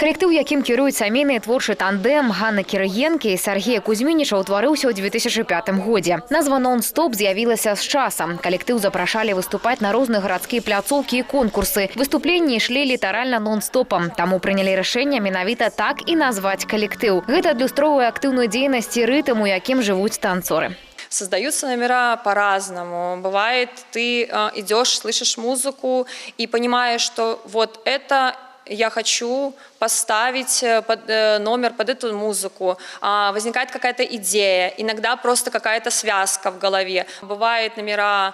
Калектыў, якім кіруюць сямейны творчы тандем Ганны Кірыенкі і Сергея Кузьмініча, утварыўся ў 2005 годзе. Назва «Нон-стоп» з'явілася з часам. Калектыў запрашалі выступаць на розныя гарадскія пляцоўкі і конкурсы. Выступленні ішлі літаральна нон-стопам. Таму прынялі рашэнне менавіта так і назваць калектыў. Гэта адлюстроўвае актыўную дзейнасць і рытм, у якім жывуць танцоры. Создаются номера по-разному. Бывает, ты идешь, слышишь музыку и понимаешь, что вот это я хочу поставить номер под эту музыку. Возникает какая-то идея, иногда просто какая-то связка в голове. Бывает, номера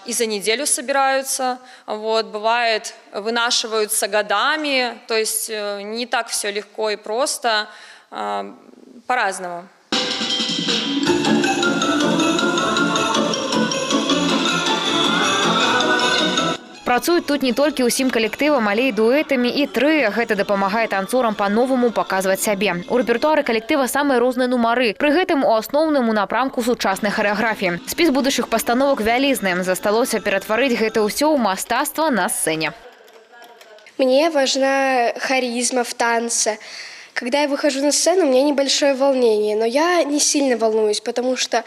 и за неделю собираются, бывает, вынашиваются годами, то есть не так все легко и просто, по-разному. Працуюць тут не толькі ўсім калектывам, але і дуэтамі і трыа. Гэта дапамагае танцорам па-новаму паказваць сябе. У рэпертуары калектыва самыя розныя нумары. Пры гэтым у асноўным у напрамку сучаснай харэаграфіі. Спіс будучых пастановак вялізны. Засталося ператварыць гэта ўсё ў мастацтва на сцэне. Мне важна харизма в танце. Когда я выхожу на сцену, у меня небольшое волнение, но я не сильно волнуюсь, потому что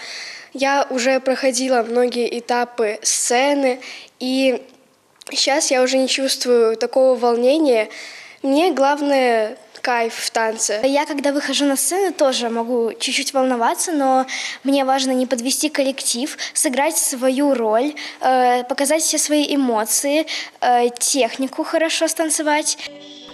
я уже проходила многие этапы сцены, и сейчас я уже не чувствую такого волнения. Мне главное кайф в танце. Я, когда выхожу на сцену, тоже могу чуть-чуть волноваться, но мне важно не подвести коллектив, сыграть свою роль, показать все свои эмоции, технику хорошо станцевать.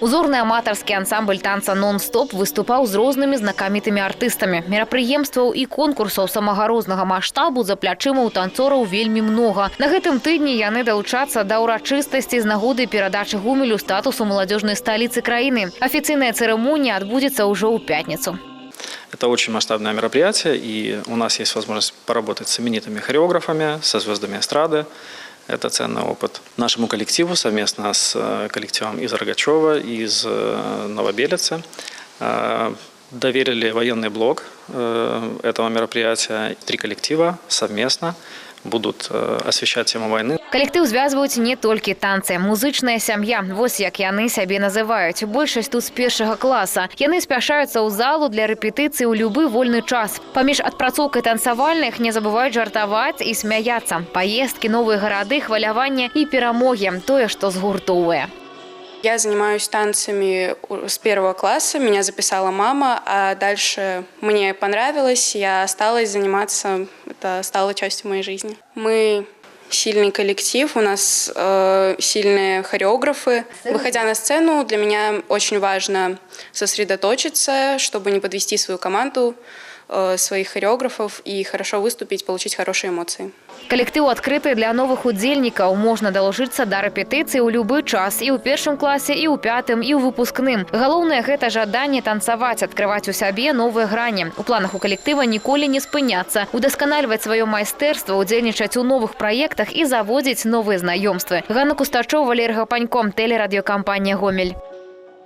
Узорны аматарскі ансамбль танца «Нон-стоп» выступаў з рознымі знакамітымі артыстамі. Мерапрыемстваў і конкурсаў самага рознага маштабу за плячыма ў танцораў вельмі многа. На гэтым тыдні яны далучацца да ўрачыстасці з нагоды перадачы Гомелю статусу маладзёжнай сталіцы краіны. Афіцыйная цырымонія адбудзецца ўжо ў пятніцу. Это очень масштабное мероприятие, и у нас есть возможность поработать с именитыми хореографами, со звездами эстрады. Это ценный опыт. Нашему коллективу совместно с коллективом из Рогачева, из Новобелицы доверили военный блок этого мероприятия. 3 коллектива совместно будут освещать тему войны. Калектыў звязваюць не толькі танцы. Музычная сям'я. Вось як яны сябе называюць. Большасць тут з першага класа. Яны спяшаюцца ў залу для рэпетыцыі ў любы вольны час. Паміж адпрацоўкай танцавальных не забываюць жартаваць і смяяцца. Паездкі, новыя гарады, хваляванне і перамогі. Тое, што згуртоўвае. Я занимаюсь танцами с 1 класса, меня записала мама, а дальше мне понравилось, я осталась заниматься, это стало частью моей жизни. Мы сильный коллектив, у нас сильные хореографы. Выходя на сцену, для меня очень важно сосредоточиться, чтобы не подвести свою команду, своих хореографов и хорошо выступить, получить хорошие эмоции. Калектыў адкрыты для новых удзельнікаў. Можна далучыцца да рэпетыцыі ў любы час і ў 1 класе, і ў 5, і ў выпускным. Галоўнае – гэта жаданне танцаваць, адкрываць у сябе новыя грані. У планах у калектыва ніколі не спыняцца, удасканальваць сваё майстэрства, удзельнічаць у новых праектах і заводзіць новыя знаёмствы. Ганна Кустачова, Валерий Гапанько, тэлерадыёкампанія «Гомель».